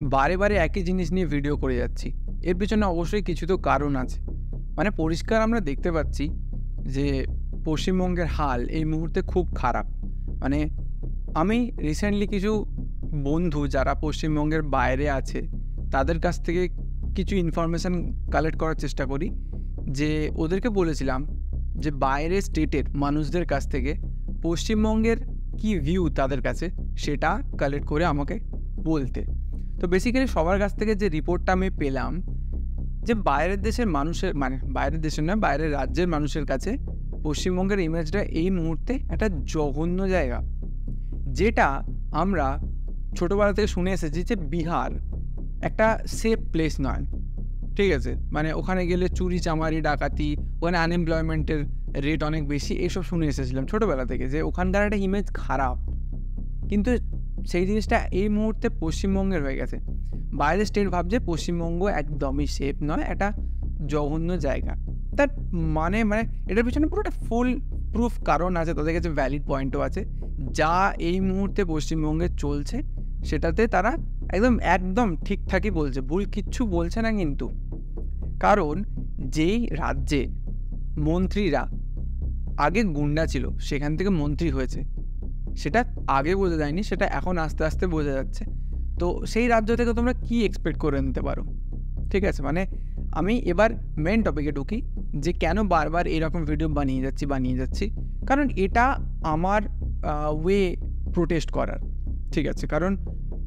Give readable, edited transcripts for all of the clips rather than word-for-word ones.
বারে, বারে একই জিনিস নিয়ে ভিডিও করে যাচ্ছি। এর পেছনে অবশ্যই কিছু তো কারণ আছে। মানে পরিষ্কার আমরা দেখতে পাচ্ছি যে পশ্চিমবঙ্গের হাল এই মুহূর্তে খুব খারাপ। মানে আমি রিসেন্টলি কিছু বন্ধু যারা পশ্চিমবঙ্গের বাইরে আছে, তাদের কাছ থেকে কিছু ইনফরমেশান কালেক্ট করার চেষ্টা করি। যে ওদেরকে বলেছিলাম যে বাইরের স্টেটের মানুষদের কাছ থেকে পশ্চিমবঙ্গের কী ভিউ তাদের কাছে সেটা কালেক্ট করে আমাকে বলতে। তো বেসিক্যালি সবার কাছ থেকে যে রিপোর্টটা আমি পেলাম যে বাইরের দেশের মানুষের মানে বাইরের দেশের নয়, বাইরের রাজ্যের মানুষের কাছে পশ্চিমবঙ্গের ইমেজটা এই মুহূর্তে একটা জঘন্য জায়গা। যেটা আমরা ছোটোবেলা থেকে শুনে এসেছি যে বিহার একটা সেফ প্লেস নয়, ঠিক আছে? মানে ওখানে গেলে চুরি চামারি ডাকাতি, ওখানে আনএমপ্লয়মেন্টের রেট অনেক বেশি, এসব শুনে এসেছিলাম ছোটোবেলা থেকে যে ওখানকার একটা ইমেজ খারাপ। কিন্তু সেই জিনিসটা এই মুহূর্তে পশ্চিমবঙ্গের হয়ে গেছে। বাইরের স্টেট ভাবছে পশ্চিমবঙ্গ একদমই সেফ নয়, একটা জঘন্য জায়গা। তার মানে এটার পিছনে পুরো একটা ফুল প্রুফ কারণ আছে, তাদের কাছে ভ্যালিড পয়েন্টও আছে। যা এই মুহূর্তে পশ্চিমবঙ্গে চলছে সেটাতে তারা একদম একদম ঠিকঠাকই বলছে, ভুল কিচ্ছু বলছে না কিন্তু। কারণ যেই রাজ্যে মন্ত্রীরা আগে গুন্ডা ছিল সেখান থেকে মন্ত্রী হয়েছে, সেটা আগে বোঝা যায়নি, সেটা এখন আস্তে আস্তে বোঝা যাচ্ছে। তো সেই রাজ্য থেকে তোমরা কি এক্সপেক্ট করে নিতে পারো? ঠিক আছে, মানে আমি এবার মেন টপিকে ঢুকি যে কেন বারবার এরকম ভিডিও বানিয়ে যাচ্ছি। কারণ এটা আমার ওয়ে প্রোটেস্ট করার, ঠিক আছে? কারণ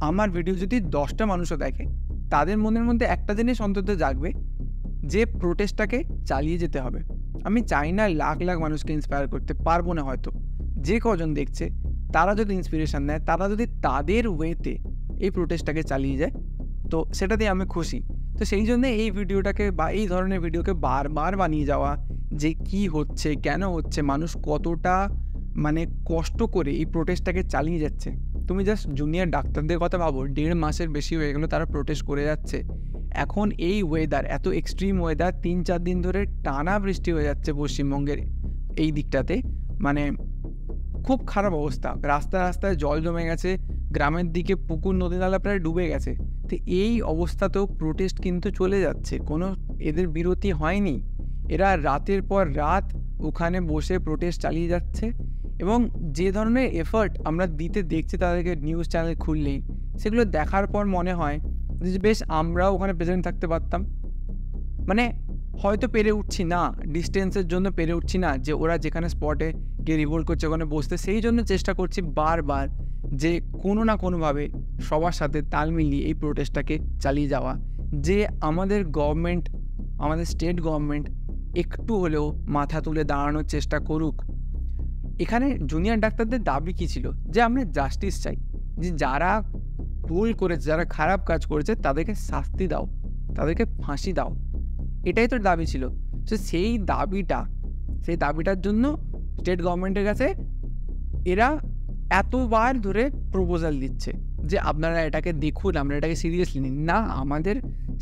আমার ভিডিও যদি 10টা মানুষও দেখে, তাদের মনের মধ্যে একটা জিনিস অন্তত জাগবে যে প্রোটেস্টটাকে চালিয়ে যেতে হবে। আমি চাই না লাখ লাখ মানুষকে ইন্সপায়ার করতে পারবো না হয়তো, যে কজন দেখছে তারা যদি ইন্সপিরেশান নেয়, তারা যদি তাদের ওয়েতে এই প্রোটেস্টটাকে চালিয়ে যায়, তো সেটাতেই আমি খুশি। তো সেই জন্যে এই ভিডিওটাকে বা এই ধরনের ভিডিওকে বারবার বানিয়ে যাওয়া, যে কি হচ্ছে, কেন হচ্ছে, মানুষ কতটা মানে কষ্ট করে এই প্রোটেস্টটাকে চালিয়ে যাচ্ছে। তুমি জাস্ট জুনিয়র ডাক্তারদের কথা ভাবো, 1.5 মাসের বেশি হয়ে গেলো তারা প্রোটেস্ট করে যাচ্ছে। এখন এই ওয়েদার, এত এক্সট্রিম ওয়েদার, 3-4 দিন ধরে টানা বৃষ্টি হয়ে যাচ্ছে পশ্চিমবঙ্গের এই দিকটাতে, মানে খুব খারাপ অবস্থা। রাস্তায় রাস্তায় জল জমে গেছে, গ্রামের দিকে পুকুর নদী নালা প্রায় ডুবে গেছে। তো এই অবস্থাতেও প্রোটেস্ট কিন্তু চলে যাচ্ছে, কোনো এদের বিরতি হয়নি। এরা রাতের পর রাত ওখানে বসে প্রোটেস্ট চালিয়ে যাচ্ছে। এবং যে ধরনের এফার্ট আমরা দিতে দেখছি তাদেরকে নিউজ চ্যানেল খুললেই, সেগুলো দেখার পর মনে হয় যে বেশ আমরাও ওখানে প্রেজেন্ট থাকতে পারতাম। মানে হয়তো পেরে উঠছি না, ডিস্টেন্সের জন্য পেরে উঠছি না, যে ওরা যেখানে স্পটে গিয়ে রিভোল্ট করছে ওখানে বসতে, সেই জন্য চেষ্টা করছি বারবার যে কোনো না কোনোভাবে সবার সাথে তাল মিলিয়ে এই প্রোটেস্টটাকে চালিয়ে যাওয়া। যে আমাদের গভর্নমেন্ট, আমাদের স্টেট গভর্নমেন্ট একটু হলেও মাথা তুলে দাঁড়ানোর চেষ্টা করুক। এখানে জুনিয়র ডাক্তারদের দাবি কী ছিল? যে আমরা জাস্টিস চাই, যে যারা ভুল করেছে, যারা খারাপ কাজ করেছে তাদেরকে শাস্তি দাও, তাদেরকে ফাঁসি দাও, এটাই তো দাবি ছিল। তো সেই দাবিটার জন্য স্টেট গভর্নমেন্টের কাছে এরা এতবার ধরে প্রপোজাল দিচ্ছে যে আপনারা এটাকে দেখুন, আমরা এটাকে সিরিয়াসলি নিন না। আমাদের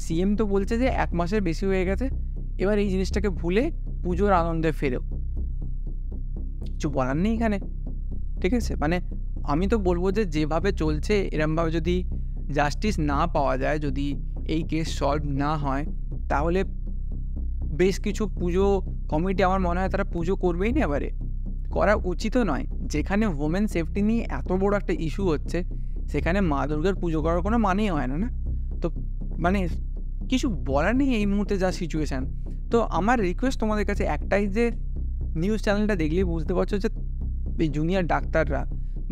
সিএম তো বলছে যে 1 মাসের বেশি হয়ে গেছে, এবার এই জিনিসটাকে ভুলে পুজোর আনন্দে ফেরো। কিছু বলার নেই এখানে, ঠিক আছে? মানে আমি তো বলবো যে যেভাবে চলছে এরমভাবে যদি জাস্টিস না পাওয়া যায়, যদি এই কেস সলভ না হয়, তাহলে বেশ কিছু পুজো কমিটি আমার মনে হয় তারা পুজো করবেই না, এবারে করা উচিতও নয়। যেখানে ওমেন সেফটি নিয়ে এত বড় একটা ইস্যু হচ্ছে, সেখানে মা দুর্গার পুজো করার কোনো মানেই হয় না, না? তো মানে কিছু বলার নেই এই মুহূর্তে যা সিচুয়েশান। তো আমার রিকোয়েস্ট তোমাদের কাছে একটাই, যে নিউজ চ্যানেলটা দেখলেই বুঝতে পারছো যে এই জুনিয়র ডাক্তাররা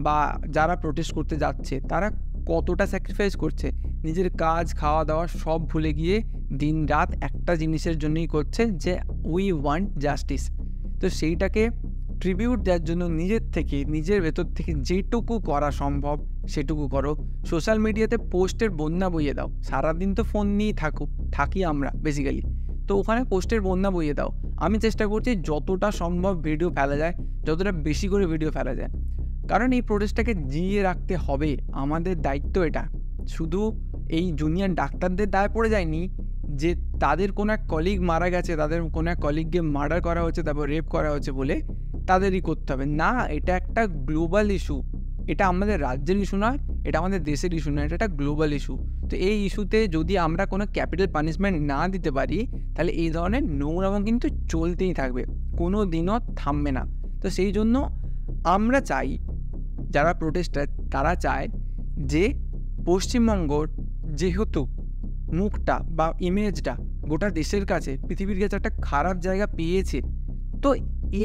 বা যারা প্রোটেস্ট করতে যাচ্ছে তারা কতটা স্যাক্রিফাইস করছে, নিজের কাজ, খাওয়া দাওয়া সব ভুলে গিয়ে দিন রাত একটা জিনিসের জন্যই করছে, যে উই ওয়ান্ট জাস্টিস। তো সেইটাকে ট্রিবিউট দেওয়ার জন্য নিজের থেকে, নিজের ভেতর থেকে যেটুকু করা সম্ভব সেটুকু করো। সোশ্যাল মিডিয়াতে পোস্টের বন্যা বইয়ে দাও, সারাদিন তো ফোন নিয়েই থাকি আমরা বেসিক্যালি, তো ওখানে পোস্টের বন্যা বইয়ে দাও। আমি চেষ্টা করছি যতটা সম্ভব ভিডিও ফেলা যায়, যতটা বেশি করে ভিডিও ফেলা যায়, কারণ এই প্রোটেস্টটাকে জিইয়ে রাখতে হবে, আমাদের দায়িত্ব এটা। শুধু এই জুনিয়র ডাক্তারদের দায় পড়ে যায়নি যে তাদের কোনো এক কলিগ মারা গেছে, তাদের কোনো এক কলিগকে মার্ডার করা হচ্ছে, তারপর রেপ করা হচ্ছে বলে তাদেরই করতে হবে না। এটা একটা গ্লোবাল ইস্যু, এটা আমাদের রাজ্যের ইস্যু নয়, এটা আমাদের দেশের ইস্যু না, এটা একটা গ্লোবাল ইস্যু। তো এই ইস্যুতে যদি আমরা কোনো ক্যাপিটাল পানিশমেন্ট না দিতে পারি, তাহলে এই ধরনের নোংরামো কিন্তু চলতেই থাকবে, কোনো দিনও থামবে না। তো সেই জন্য আমরা চাই, যারা প্রোটেস্টার তারা চায় যে পশ্চিমবঙ্গর যেহেতু মুখটা বা ইমেজটা গোটা দেশের কাছে, পৃথিবীর কাছে একটা খারাপ জায়গা পেয়েছে, তো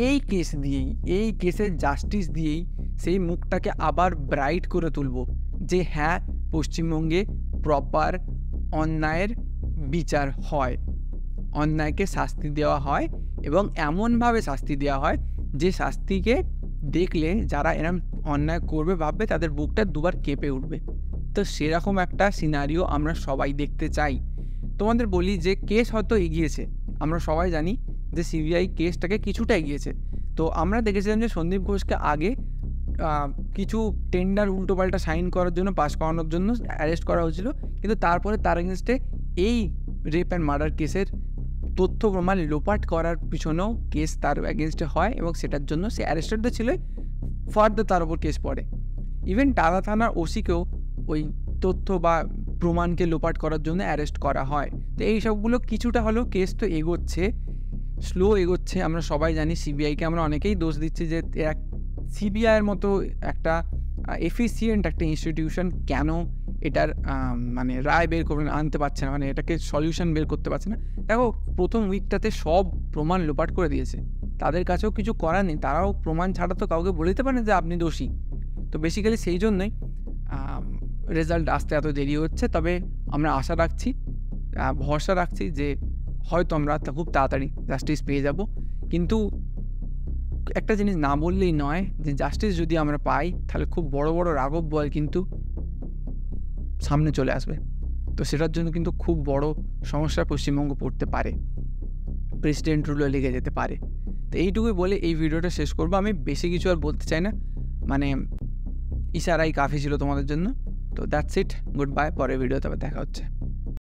এই কেস দিয়েই, এই কেসের জাস্টিস দিয়েই সেই মুখটাকে আবার ব্রাইট করে তুলব যে হ্যাঁ, পশ্চিমবঙ্গে প্রপার অন্যায়ের বিচার হয়, অন্যায়কে শাস্তি দেওয়া হয়, এবং এমনভাবে শাস্তি দেওয়া হয় যে শাস্তিকে দেখলে যারা এরম অন্যায় করবে ভাববে তাদের বুকটা দুবার কেঁপে উঠবে। তো সেরকম একটা সিনারিও আমরা সবাই দেখতে চাই। তোমাদের বলি যে কেস হয়তো এগিয়েছে, আমরা সবাই জানি যে সিবিআই কেসটাকে কিছুটা এগিয়েছে। তো আমরা দেখেছিলাম যে সন্দীপ ঘোষকে আগে কিছু টেন্ডার উল্টোপাল্টা সাইন করার জন্য, পাস করানোর জন্য অ্যারেস্ট করা হয়েছিল, কিন্তু তারপরে তার এগেনস্টে এই রেপ অ্যান্ড মার্ডার কেসের তথ্য প্রমাণ লোপাট করার পিছনেও কেস তার এগেনস্টে হয়, এবং সেটার জন্য সে অ্যারেস্টেড তো ছিল, ফার্দার তার উপর কেস পড়ে। ইভেন টালা থানার ওসিকেও ওই তথ্য বা প্রমাণকে লোপাট করার জন্য অ্যারেস্ট করা হয়। তো এই সবগুলো কিছুটা হলেও কেস তো এগোচ্ছে, স্লো এগোচ্ছে। আমরা সবাই জানি সিবিআইকে আমরা অনেকেই দোষ দিচ্ছি যে সিবিআইয়ের মতো একটা এফিসিয়েন্ট একটা ইনস্টিটিউশন কেন এটার মানে রায় বের করে আনতে পারছে না, মানে এটাকে সলিউশন বের করতে পারছে না। দেখো, প্রথম উইকটাতে সব প্রমাণ লোপাট করে দিয়েছে, তাদের কাছেও কিছু করার নেই, তারাও প্রমাণ ছাড়া তো কাউকে বলে দিতে পারে যে আপনি দোষী। তো বেসিক্যালি সেই জন্যই রেজাল্ট আসতে এত দেরি হচ্ছে। তবে আমরা আশা রাখছি, ভরসা রাখছি যে হয়তো আমরা খুব তাড়াতাড়ি জাস্টিস পেয়ে যাব। কিন্তু একটা জিনিস না বললেই নয়, যে জাস্টিস যদি আমরা পাই তাহলে খুব বড় বড় রাঘব বোয়াল কিন্তু সামনে চলে আসবে। তো সেটার জন্য কিন্তু খুব বড় সমস্যা পশ্চিমবঙ্গ পড়তে পারে, প্রেসিডেন্ট রুলও লেগে যেতে পারে। তো এইটুকুই বলে এই ভিডিওটা শেষ করবো। আমি বেশি কিছু আর বলতে চাই না, মানে ইশারাই কাফি ছিল তোমাদের জন্য। তো দ্যাটস ইট, গুড বাই, পরের ভিডিওতে আবার দেখা হচ্ছে।